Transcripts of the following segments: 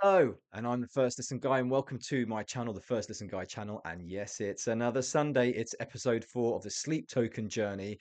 Hello, and I'm the First Listen Guy, and welcome to my channel, the First Listen Guy channel. And yes, it's another Sunday. It's episode 4 of the Sleep Token journey.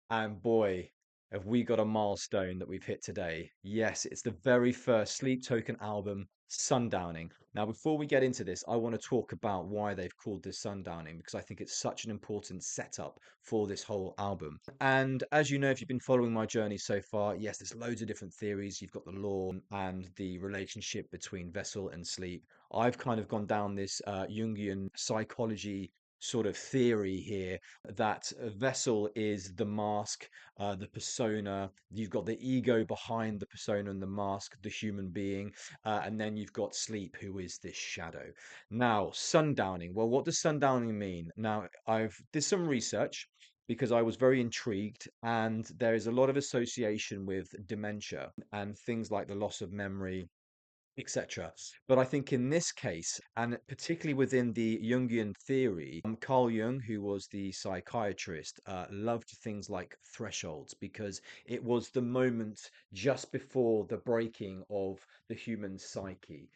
And boy, have we got a milestone that we've hit today. Yes, it's the very first Sleep Token album, Sundowning. Now, before we get into this, I want to talk about why they've called this Sundowning because I think it's such an important setup for this whole album. And as you know, if you've been following my journey so far, yes, there's loads of different theories. You've got the law and the relationship between vessel and sleep. I've kind of gone down this Jungian psychology sort of theory here that a vessel is the mask, the persona. You've got the ego behind the persona and the mask, the human being, and then you've got sleep, who is this shadow. Now, sundowning. Well, what does sundowning mean? Now, I've did some research because I was very intrigued, and there is a lot of association with dementia and things like the loss of memory, etc. But I think in this case, and particularly within the Jungian theory, Carl Jung, who was the psychiatrist, loved things like thresholds because it was the moment just before the breaking of the human psyche.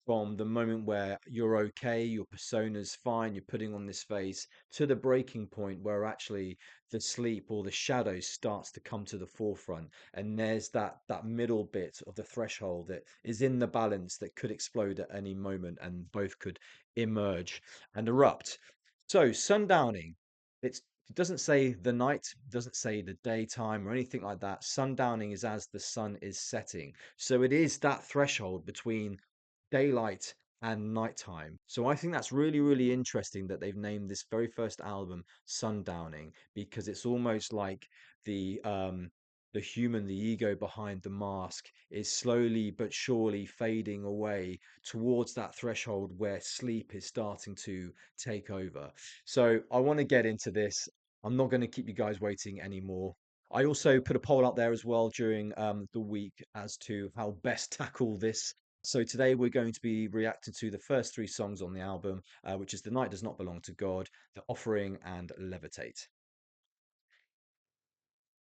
From the moment where you're okay, your persona's fine, you're putting on this face, to the breaking point where actually the sleep or the shadow starts to come to the forefront. And there's that middle bit of the threshold that is in the balance that could explode at any moment, and both could emerge and erupt. So sundowning, it doesn't say the night, doesn't say the daytime or anything like that. Sundowning is as the sun is setting. So it is that threshold between daylight and nighttime. So I think that's really, really interesting that they've named this very first album Sundowning because it's almost like the human, the ego behind the mask is slowly but surely fading away towards that threshold where sleep is starting to take over. So I want to get into this. I'm not going to keep you guys waiting anymore. I also put a poll out there as well during the week as to how best tackle this. So today we're going to be reacting to the first 3 songs on the album, which is The Night Does Not Belong to God, The Offering, and Levitate.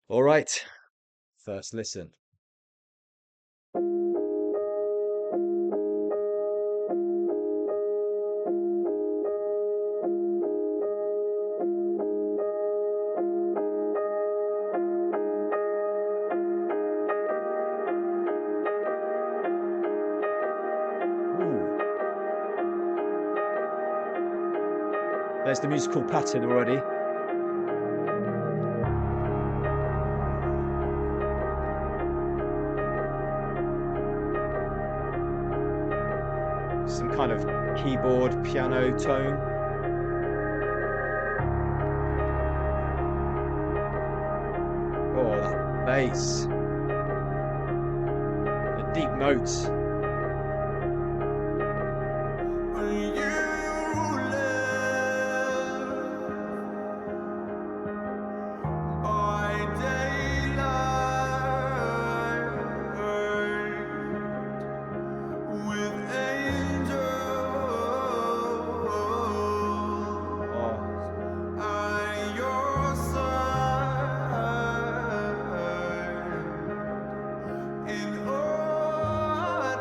All right, first listen. Ooh, there's the musical pattern already. Some kind of keyboard piano tone. Oh, that bass, the deep notes. When you live by daylight with Oh, angels at your side in order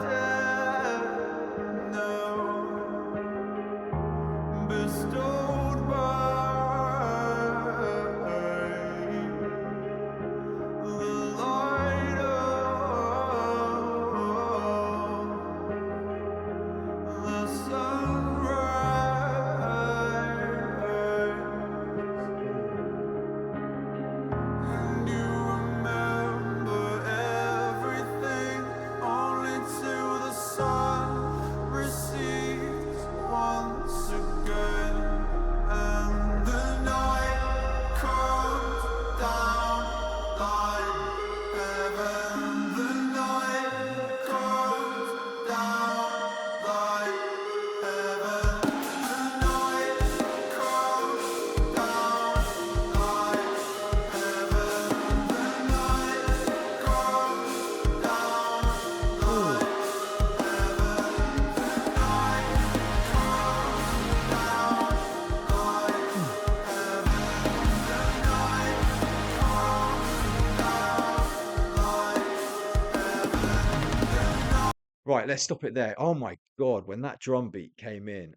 right, let's stop it there. Oh my God, when that drum beat came in,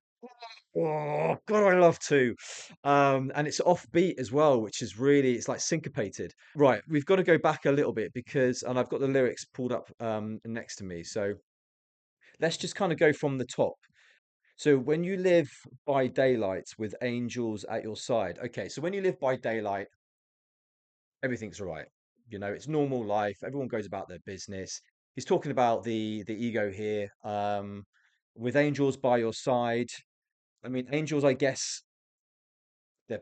oh God, I love to. And it's offbeat as well, which is really, it's like syncopated. Right, we've got to go back a little bit because, and I've got the lyrics pulled up next to me. So let's just kind of go from the top. So when you live by daylight with angels at your side, okay, so when you live by daylight, everything's all right. You know, it's normal life. Everyone goes about their business. He's talking about the ego here. With angels by your side. I mean, angels, I guess, they're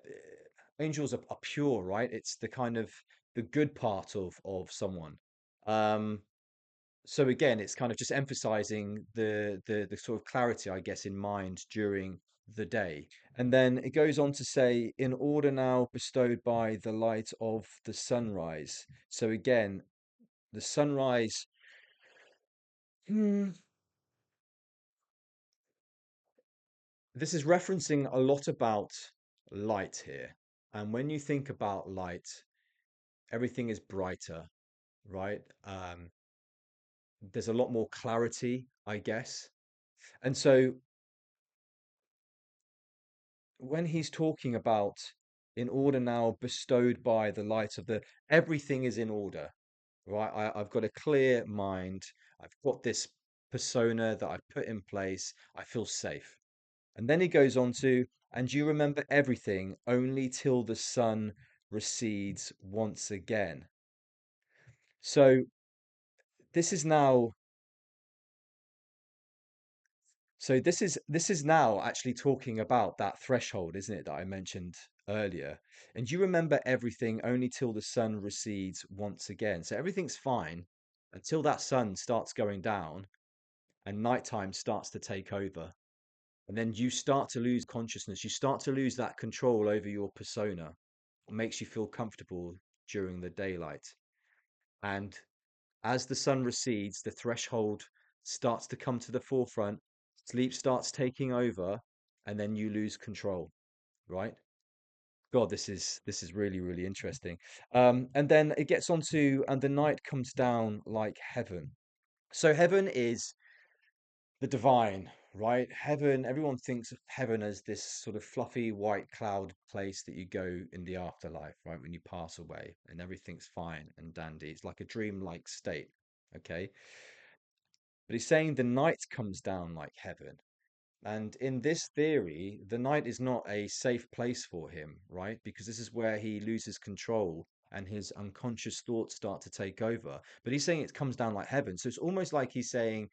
angels are pure, right? It's the kind of the good part of someone. Um, so again, it's kind of just emphasizing the sort of clarity, I guess, in mind during the day. And then it goes on to say, in order now bestowed by the light of the sunrise. So again, the sunrise, hmm, this is referencing a lot about light here. And when you think about light, everything is brighter, right? There's a lot more clarity, I guess. And so when he's talking about in order now bestowed by the light of the everything is in order, right? I've got a clear mind. I've got this persona that I've put in place. I feel safe. And then he goes on to, and you remember everything only till the sun recedes once again. So this is now this is now actually talking about that threshold, isn't it, that I mentioned earlier? And you remember everything only till the sun recedes once again. So everything's fine until that sun starts going down and nighttime starts to take over. And then you start to lose consciousness. You start to lose that control over your persona. It makes you feel comfortable during the daylight. And as the sun recedes, the threshold starts to come to the forefront, sleep starts taking over, and then you lose control, right? God, this is really, really interesting. And then it gets on to, and the night comes down like heaven. So heaven is the divine, right? Heaven, everyone thinks of heaven as this sort of fluffy white cloud place that you go in the afterlife, right? When you pass away and everything's fine and dandy. It's like a dream-like state, okay? But he's saying the night comes down like heaven. And in this theory, the night is not a safe place for him, right? Because this is where he loses control and his unconscious thoughts start to take over. But he's saying it comes down like heaven. So it's almost like he's saying,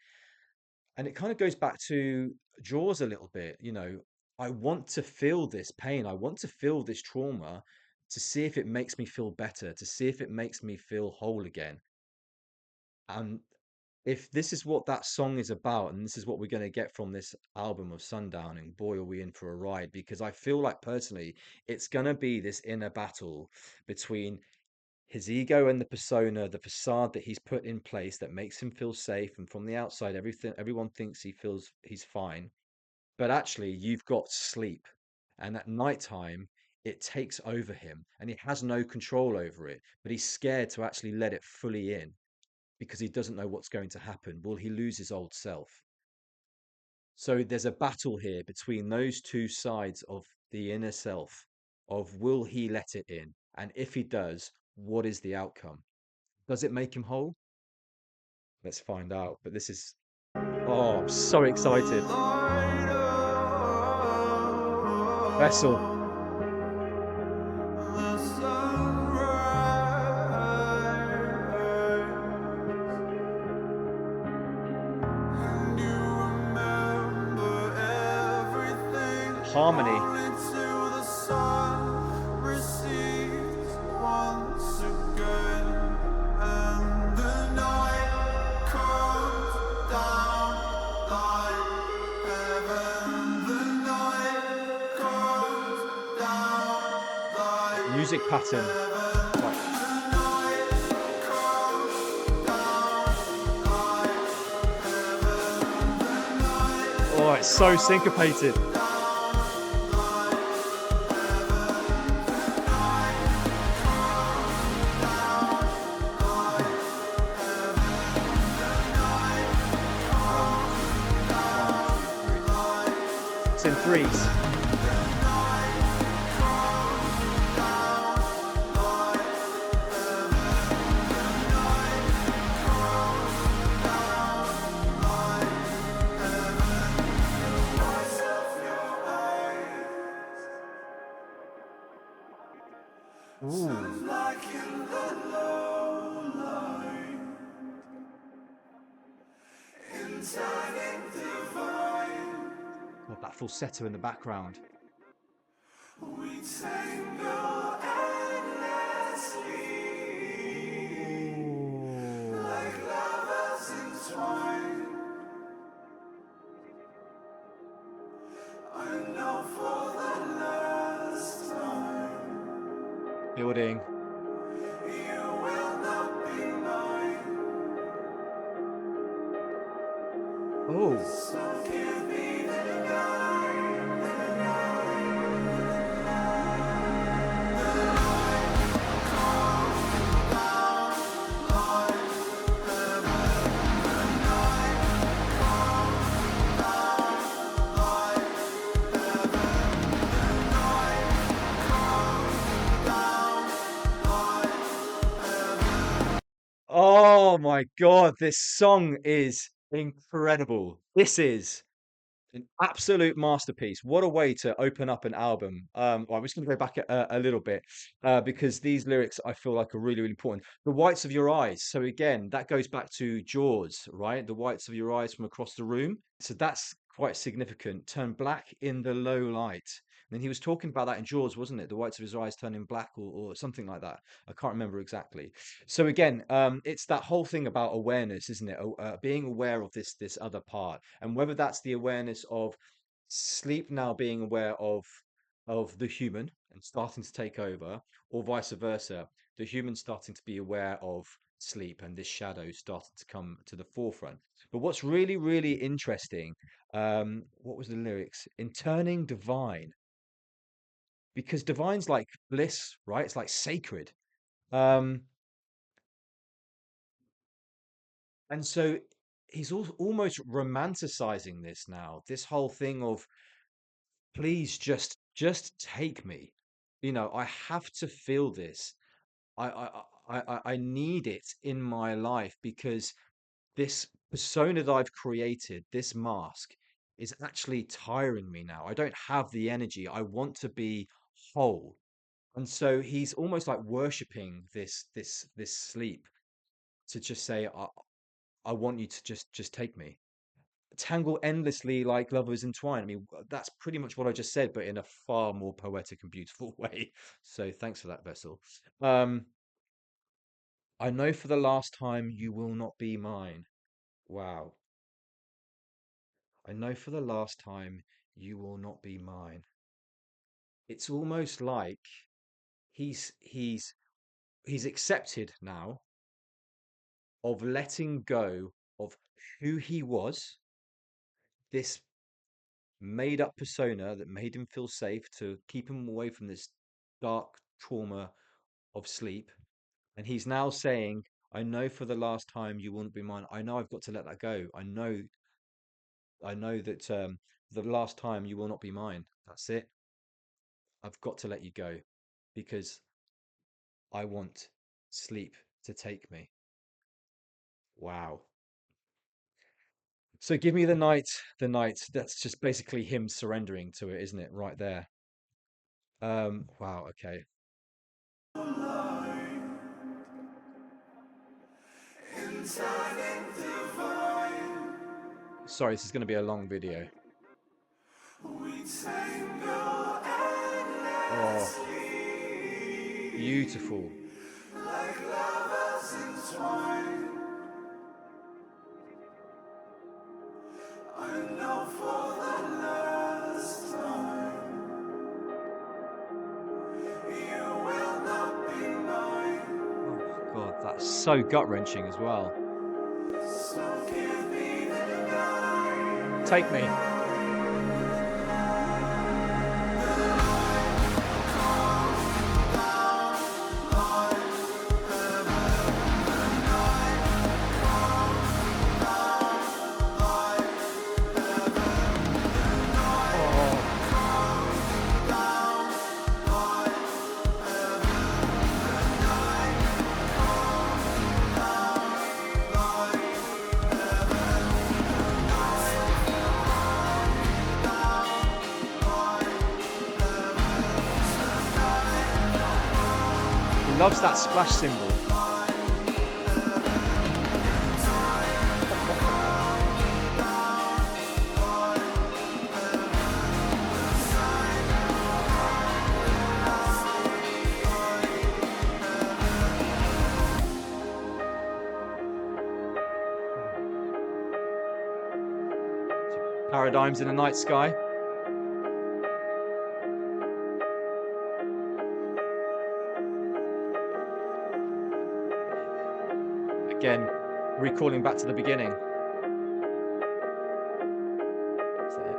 and it kind of goes back to Jaws a little bit, I want to feel this pain. I want to feel this trauma to see if it makes me feel better, to see if it makes me feel whole again. And if this is what that song is about, and this is what we're going to get from this album of Sundowning, boy, are we in for a ride. Because I feel like personally, it's going to be this inner battle between his ego and the persona, the facade that he's put in place that makes him feel safe. And from the outside, everyone thinks he's fine. But actually, you've got sleep. And at nighttime, it takes over him and he has no control over it. But he's scared to actually let it fully in because he doesn't know what's going to happen. Will he lose his old self? So there's a battle here between those two sides of the inner self of will he let it in? And if he does, what is the outcome? Does it make him whole? Let's find out. But this is, oh, I'm so excited. light Vessel. of the sunrise, and you remember everything Harmony. only till the sun recedes once again, and the night comes down like heaven. The night comes down like Music pattern. Right. the night comes down like heaven. The night Oh, it's so syncopated. in threes. Ooh. God, that falsetto in the background. We tangle endlessly, like Ooh. lovers entwined. I know for the last time Building. you will not be mine. Oh. So give me the night, the night. Oh my God, this song is incredible. This is an absolute masterpiece. What a way to open up an album. Well, I'm just going to go back a little bit because these lyrics I feel like are really, really important. The whites of your eyes. So again, that goes back to Jaws, right? The whites of your eyes from across the room. So that's quite significant. Turn black in the low light. And he was talking about that in Jaws, wasn't it? The whites of his eyes turning black or something like that. I can't remember exactly. So again, it's that whole thing about awareness, isn't it? Being aware of this other part, and whether that's the awareness of sleep now being aware of the human and starting to take over, or vice versa, the human starting to be aware of sleep and this shadow starting to come to the forefront. But what's really, really interesting, what was the lyrics? In turning divine, because divine's like bliss, right? It's like sacred. Um, And so he's almost romanticizing this now, this whole thing of please just take me. You know, I have to feel this. I need it in my life because this persona that I've created, this mask, is actually tiring me now. I don't have the energy. I want to be whole. And so he's almost like worshiping this sleep to just say, I want you to just take me. Tangle endlessly like lovers entwine. I mean, that's pretty much what I just said, but in a far more poetic and beautiful way. So thanks for that, Vessel. Um, I know for the last time you will not be mine. Wow. I know for the last time you will not be mine. It's almost like he's he's he's accepted now of letting go of who he was, this made up persona that made him feel safe to keep him away from this dark trauma of sleep. And he's now saying, I know for the last time you won't be mine. I know I've got to let that go. I know that the last time you will not be mine. That's it. I've got to let you go because I want sleep to take me. Wow. So give me the night, the night. That's just basically him surrendering to it, isn't it? Right there. Wow, okay. Turning divine, Sorry, this is going to be a long video. we tangle Oh, endlessly, beautiful. like lovers entwined. I know for the last time you will not be mine. Oh, God, that's so gut-wrenching as well. So give me the night. Take me. Oh, Loves that splash cymbal. Paradigms in the night sky. Again, recalling back to the beginning. Is that it?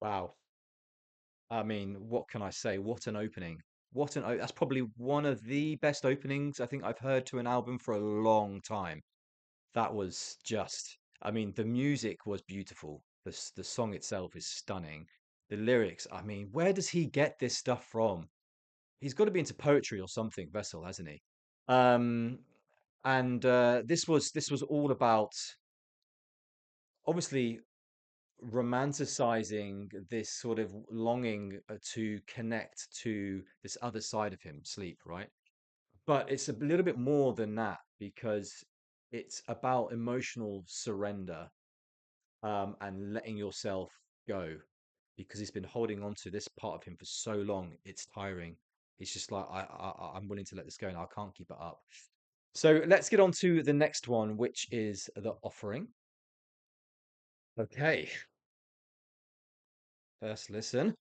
Wow. I mean, what can I say? What an opening. That's probably one of the best openings I think I've heard to an album for a long time. That was just, I mean, the music was beautiful. The song itself is stunning. The lyrics, I mean, where does he get this stuff from? He's got to be into poetry or something, Vessel, hasn't he? Um, and this was all about obviously romanticizing this sort of longing to connect to this other side of him, sleep, right? But it's a little bit more than that because it's about emotional surrender, and letting yourself go because he's been holding on to this part of him for so long. It's tiring. It's just like I'm willing to let this go and I can't keep it up. So let's get on to the next one, which is the offering. Okay, first listen.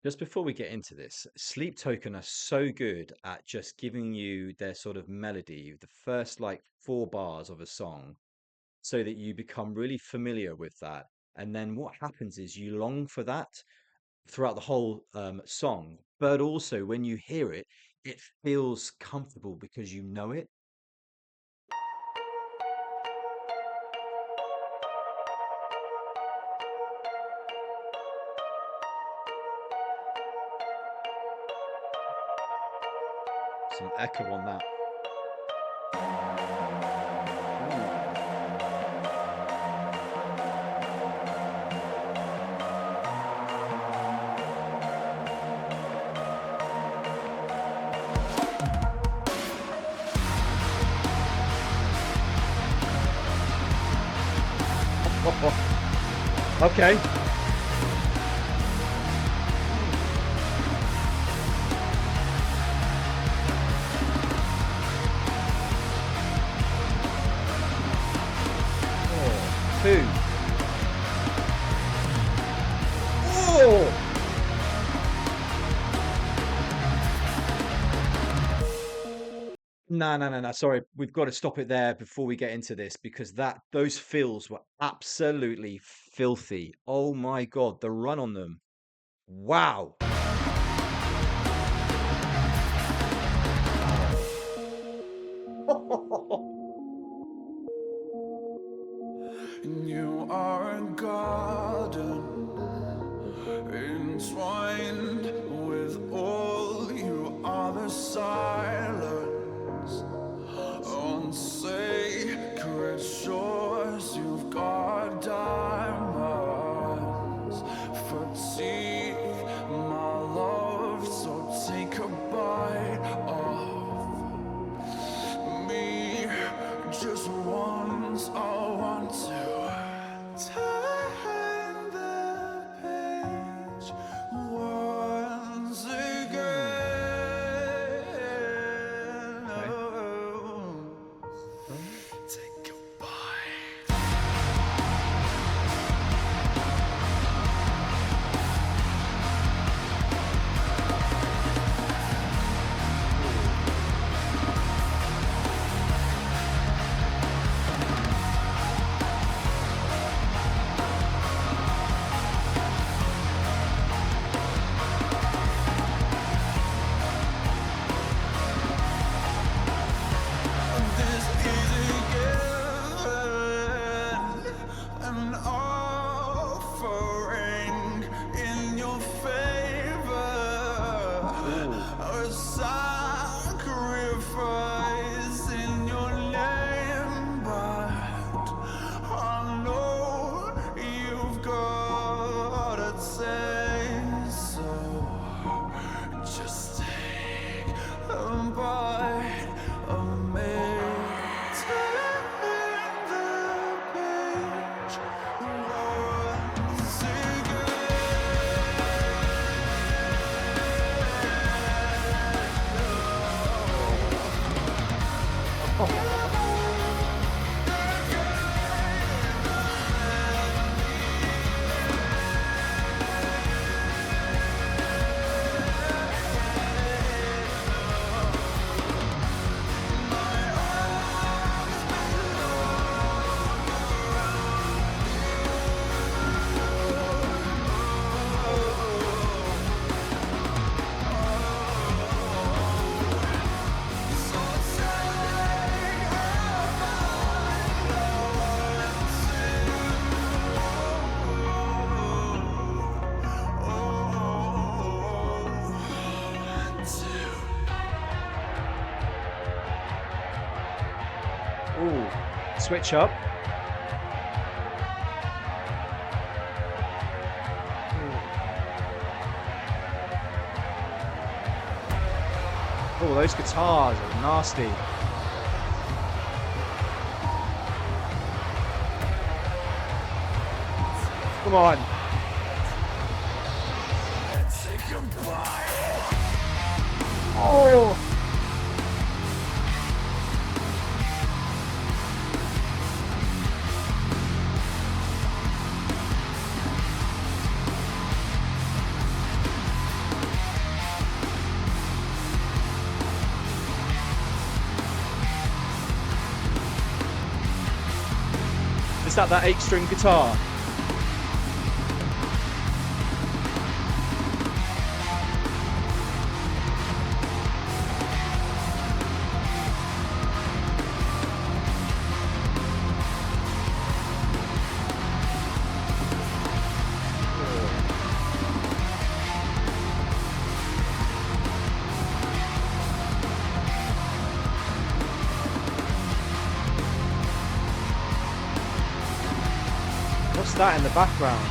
Just before we get into this, Sleep Token are so good at just giving you their sort of melody, the first like 4 bars of a song, so that you become really familiar with that. And then what happens is you long for that throughout the whole song, but also when you hear it, it feels comfortable because you know it. Some echo on that. Ooh. Okay. Oh, two. Oh! No, no, no, no. Sorry, we've got to stop it there before we get into this because that those fills were absolutely filthy. Oh my God, the run on them. Wow. You are a garden entwined with all. You are the silence on sacred shores. You've got diamonds for teeth, my love. So take a bite of me just once. I want to turn the page once again. Ooh, switch up. Ooh. Oh, those guitars are nasty. Come on. Oh, is that 8 string guitar? Oh. What's that in the background?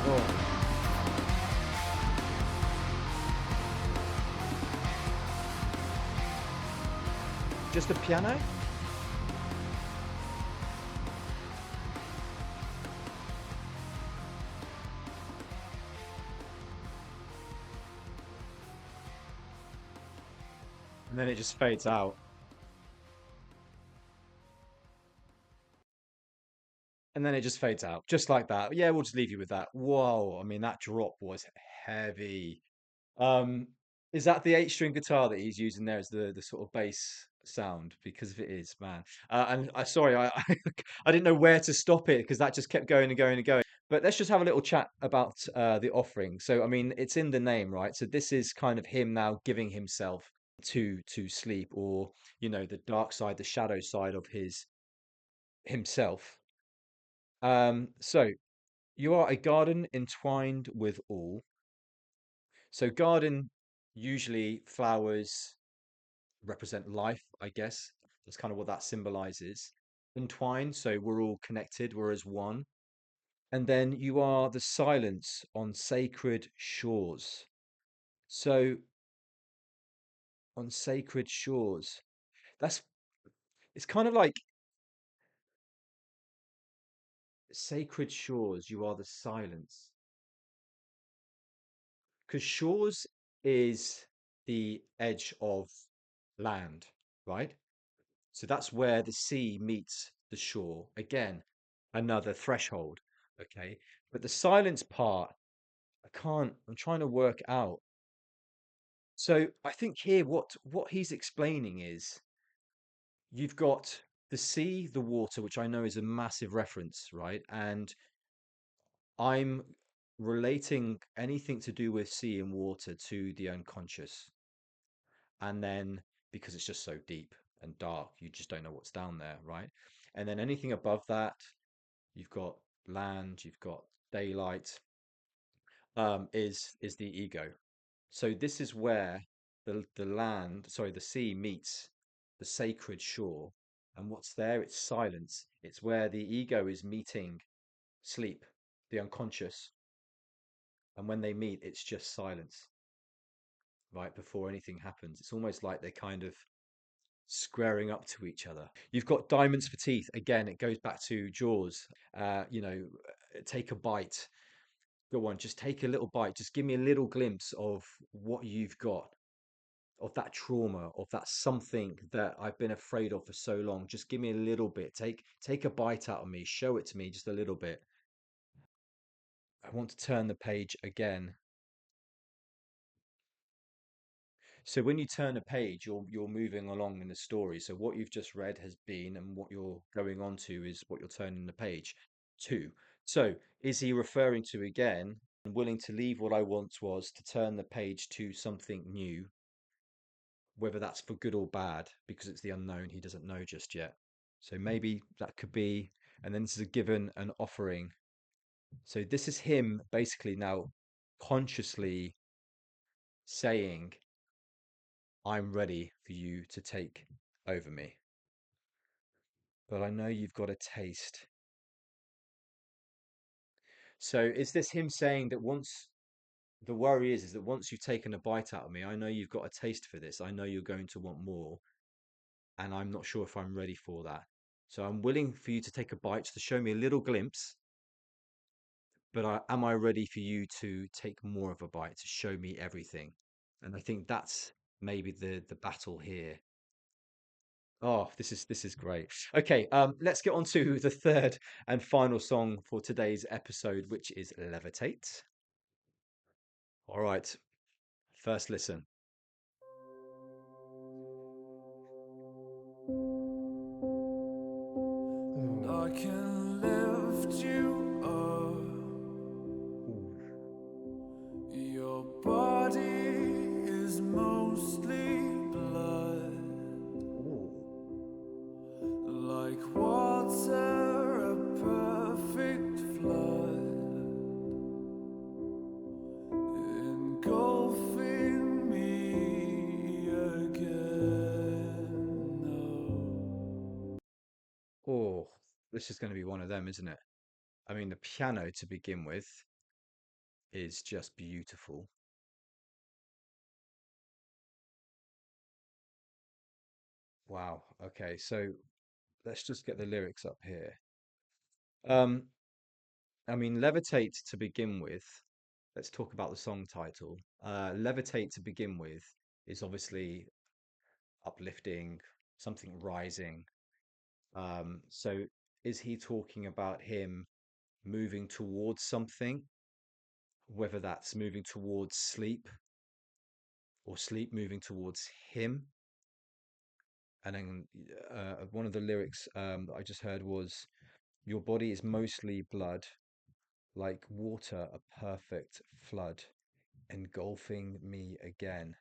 Oh. Just a piano? And then it just fades out. And then it just fades out. Just like that. Yeah, we'll just leave you with that. Whoa. I mean, that drop was heavy. Um, is that the 8 string guitar that he's using there as the sort of bass sound? Because if it is, man. And I sorry, I didn't know where to stop it because that just kept going and going and going. But let's just have a little chat about the offering. So I mean, it's in the name, right? So this is kind of him now giving himself to sleep, or the dark side, the shadow side of his himself. So you are a garden entwined with all. So garden, usually flowers represent life, I guess. That's kind of what that symbolizes. Entwined, so we're all connected, we're as one. And then you are the silence on sacred shores. So on sacred shores, that's it's kind of like sacred shores, you are the silence. Because shores is the edge of land, right? So that's where the sea meets the shore. Again, another threshold. Okay. But the silence part, I'm trying to work out. So I think here what he's explaining is you've got the sea, the water, which I know is a massive reference, right? And I'm relating anything to do with sea and water to the unconscious. And then because it's just so deep and dark, you just don't know what's down there, right? And then anything above that, you've got land, you've got daylight, is the ego. So this is where the land, sorry, the sea meets the sacred shore. And what's there? It's silence. It's where the ego is meeting sleep, the unconscious. And when they meet, it's just silence, right? Before anything happens. It's almost like they're kind of squaring up to each other. You've got diamonds for teeth. Again, it goes back to Jaws. Take a bite. Go on, just take a little bite. Just give me a little glimpse of what you've got, of that trauma, of that something that I've been afraid of for so long. Just give me a little bit. Take a bite out of me. Show it to me just a little bit. I want to turn the page again. So when you turn a page, you're moving along in the story. So what you've just read has been, and what you're going on to is what you're turning the page to. So is he referring to again, willing to leave what I once was to turn the page to something new, whether that's for good or bad, because it's the unknown he doesn't know just yet. So maybe that could be, and then this is a given, an offering. So this is him basically now consciously saying, I'm ready for you to take over me. But I know you've got a taste. So is this him saying that once the worry is that once you've taken a bite out of me, I know you've got a taste for this. I know you're going to want more, and I'm not sure if I'm ready for that. So I'm willing for you to take a bite to show me a little glimpse, but am I ready for you to take more of a bite to show me everything? And I think that's maybe the battle here. Oh, this is great. Okay, let's get on to the third and final song for today's episode, which is Levitate. All right, first listen. And I Oh, can lift you up. ooh, Your body is mostly blood, ooh. like water, a perfect flood, engulfing me again. No. Oh, this is going to be one of them, isn't it? I mean, the piano to begin with is just beautiful. Wow. Okay, so let's just get the lyrics up here. Um, I mean, Levitate to begin with. Let's talk about the song title. Levitate to begin with is obviously uplifting, something rising. So is he talking about him moving towards something, whether that's moving towards sleep or sleep moving towards him? And then one of the lyrics that I just heard was, your body is mostly blood, like water, a perfect flood, engulfing me again.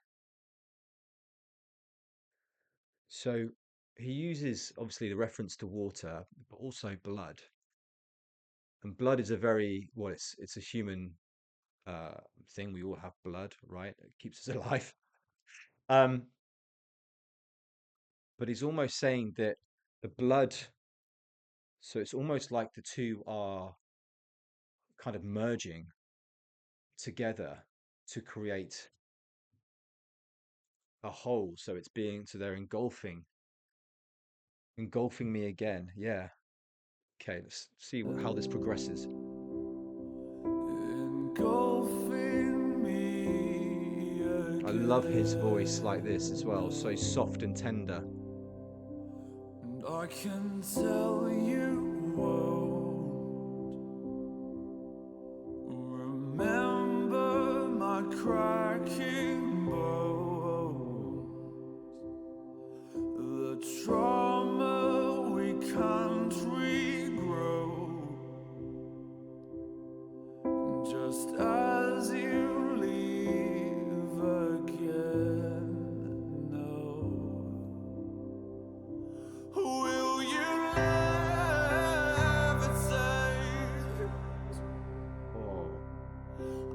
So he uses obviously the reference to water, but also blood. And blood is a very, well, it's a human uh, thing. We all have blood, right? It keeps us alive. Um, but he's almost saying that the blood, so it's almost like the two are kind of merging together to create a whole. So it's being, so they're engulfing me again. Yeah. Okay, let's see how this progresses. Engulfing me I love his voice like again. this as well, so soft and tender. And I can tell you won't remember my cracking bones, the trauma we can't regrow, just as you leave again. No. Will you levitate Oh,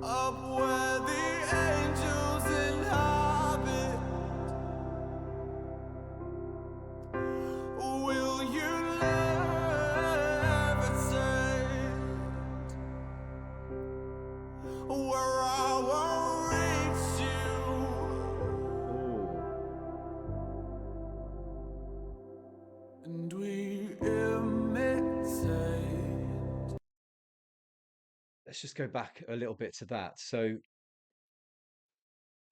up where the angels inhabit? Will you levitate where I won't reach you? oh. And we imitate. Let's just go back a little bit to that. So,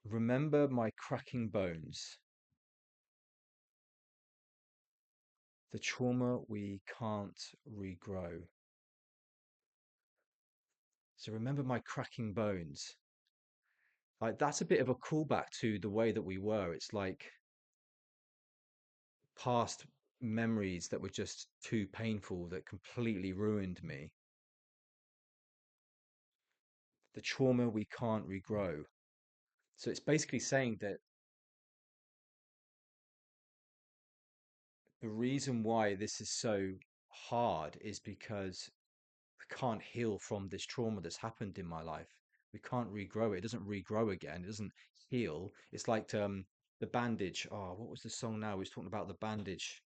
remember my cracking bones, the trauma we can't regrow. So, remember my cracking bones. Like, that's a bit of a callback to the way that we were. It's like past memories that were just too painful that completely ruined me. The trauma we can't regrow. So, it's basically saying that the reason why this is so hard is because we can't heal from this trauma that's happened in my life. We can't regrow it. It doesn't regrow again. It doesn't heal. It's like the bandage. Oh, what was the song now? We was talking about the bandage.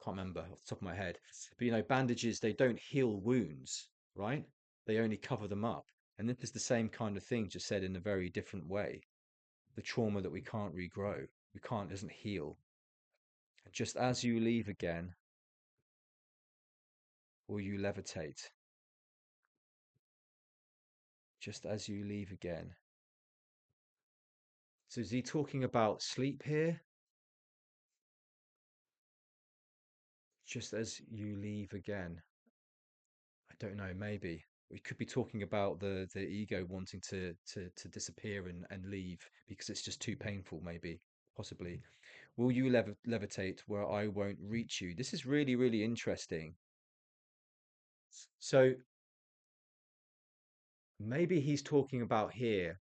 Can't remember off the top of my head. But bandages, they don't heal wounds, right? They only cover them up. And this is the same kind of thing, just said in a very different way. The trauma that we can't regrow, we can't, doesn't heal. And just as you leave again, will you levitate? Just as you leave again. So is he talking about sleep here? Just as you leave again. I don't know, maybe. We could be talking about the ego wanting to disappear and leave because it's just too painful, maybe, possibly. Will you levitate where I won't reach you? This is really, really interesting. So maybe he's talking about here.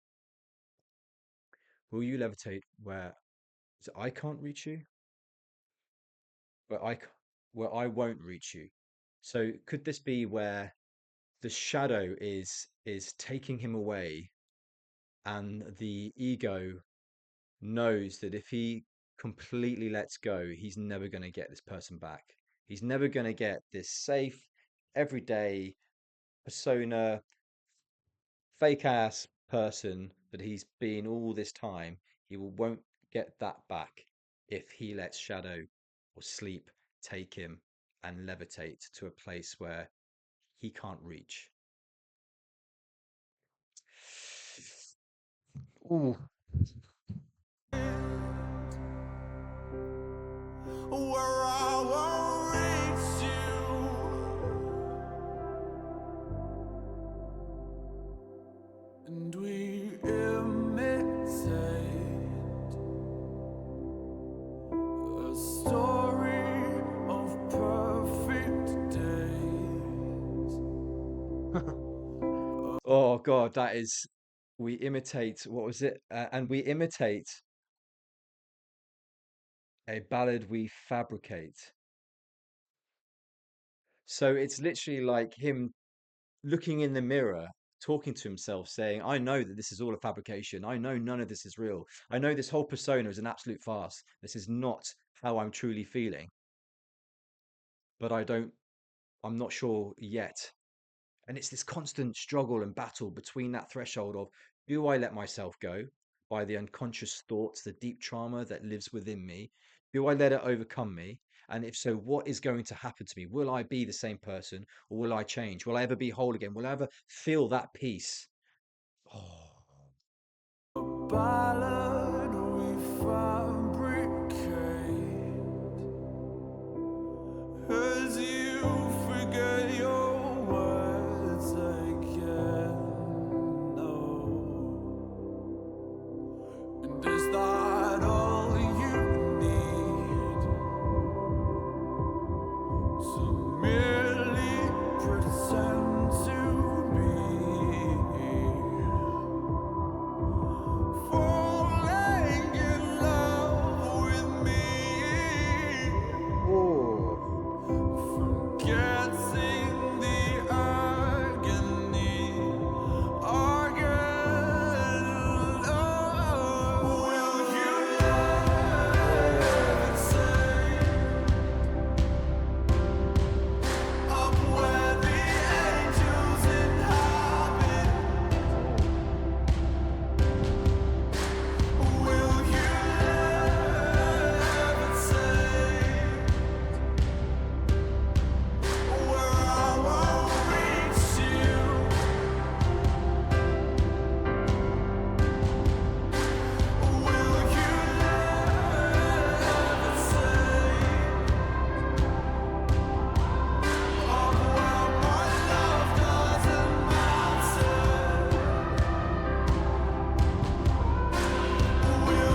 Will you levitate where I can't reach you? Where where I won't reach you. So could this be where the shadow is taking him away, and the ego knows that if he completely lets go, he's never going to get this person back. He's never going to get this safe, everyday persona, fake ass person that he's been all this time. Won't get that back if he lets shadow or sleep take him and levitate to a place where he can't reach. Ooh. Where I won't reach you, and we imitate a story of perfect days. Oh God, that is, we imitate, what was it? And we imitate a ballad we fabricate. So it's literally like him looking in the mirror, talking to himself, saying, I know that this is all a fabrication. I know none of this is real. I know this whole persona is an absolute farce. This is not how I'm truly feeling. But I'm not sure yet. And it's this constant struggle and battle between that threshold of, do I let myself go by the unconscious thoughts, the deep trauma that lives within me? Do I let it overcome me? And if so, what is going to happen to me? Will I be the same person, or will I change? Will I ever be whole again? Will I ever feel that peace? Oh, A ballad we fabricate as you forget your words again. No. And is that all you need to merely pretend to be? Falling in love with me, oh, forgetting the agony again. Oh, will you never say up where the angels inhabit? Will you ever say where I won't reach you? Will you ever say of where my love doesn't matter? Will you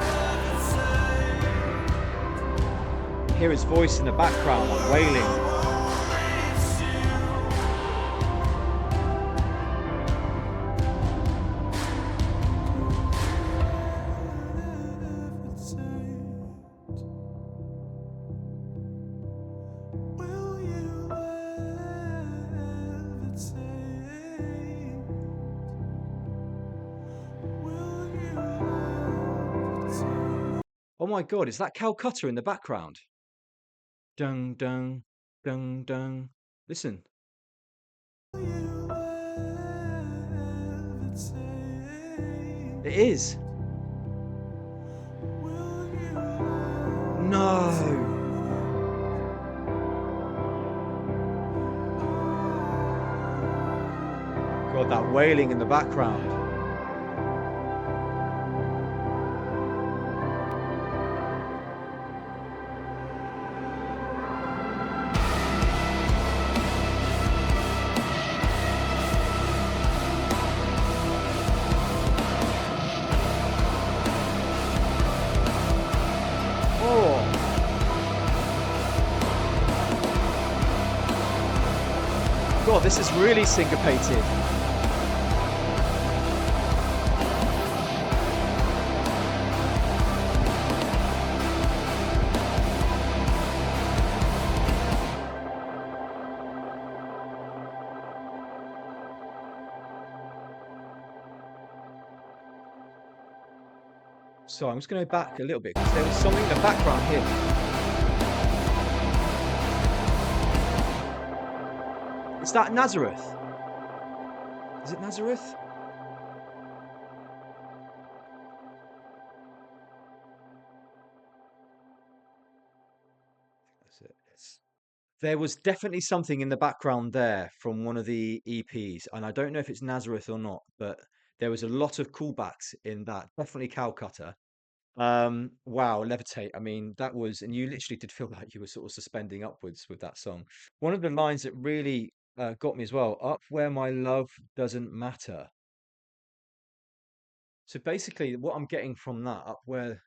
ever say hear his voice in the background, wailing. won't reach you? Oh my God, is that Calcutta in the background? Dung, dung, dung, dung. Listen. It is. No. God, that wailing in the background. Oh. God, this is really syncopated. So I'm just going to go back a little bit because there was something in the background here. Is that Nazareth? Is it Nazareth? That's it. There was definitely something in the background there from one of the EPs, and I don't know if it's Nazareth or not, but there was a lot of callbacks in that. Definitely Calcutta. Wow, Levitate. I mean, that was, and you literally did feel like you were sort of suspending upwards with that song. One of the lines that really got me as well, up where my love doesn't matter. So basically, what I'm getting from that, up where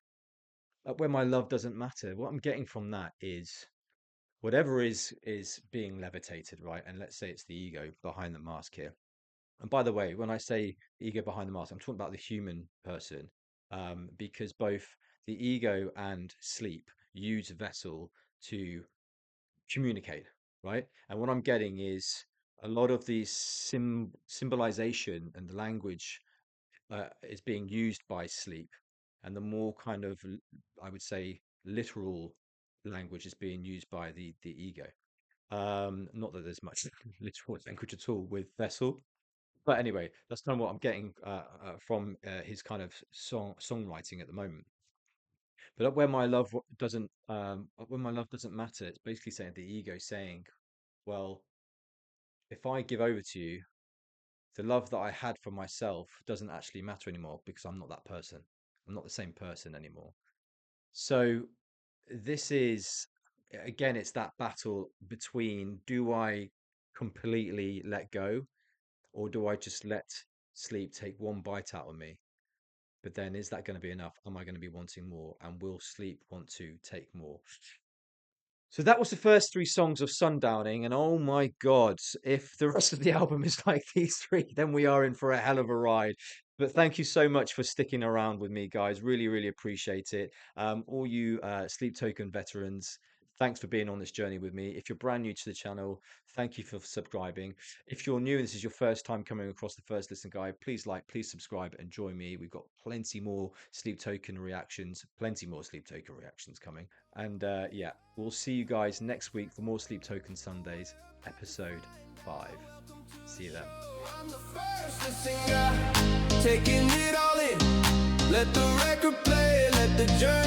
my love doesn't matter, what I'm getting from that is whatever is being levitated, right? And let's say it's the ego behind the mask here. And by the way, when I say ego behind the mask, I'm talking about the human person, because both the ego and sleep use vessel to communicate, right? And what I'm getting is a lot of the symbolization and the language is being used by sleep, and the more kind of, I would say, literal language is being used by the ego. Not that there's much literal language at all with vessel, but anyway, that's kind of what I'm getting from his kind of songwriting at the moment. But up where my love doesn't, up where my love doesn't matter, it's basically saying the ego saying, well, if I give over to you, the love that I had for myself doesn't actually matter anymore because I'm not that person. I'm not the same person anymore. So this is, again, it's that battle between, do I completely let go, or do I just let sleep take one bite out of me? But then is that going to be enough? Am I going to be wanting more? And will sleep want to take more? So that was the first three songs of Sundowning, and oh my God, if the rest of the album is like these three, then we are in for a hell of a ride. But thank you so much for sticking around with me, guys. Really, really appreciate it. All you Sleep Token veterans, thanks for being on this journey with me. If you're brand new to the channel, thank you for subscribing. If you're new and this is your first time coming across the First Listen Guide, please like, please subscribe and join me. We've got plenty more Sleep Token reactions, coming. And yeah, we'll see you guys next week for more Sleep Token Sundays, episode 5. See you then. I'm the first to sing, taking it all in. Let the record play, let the journey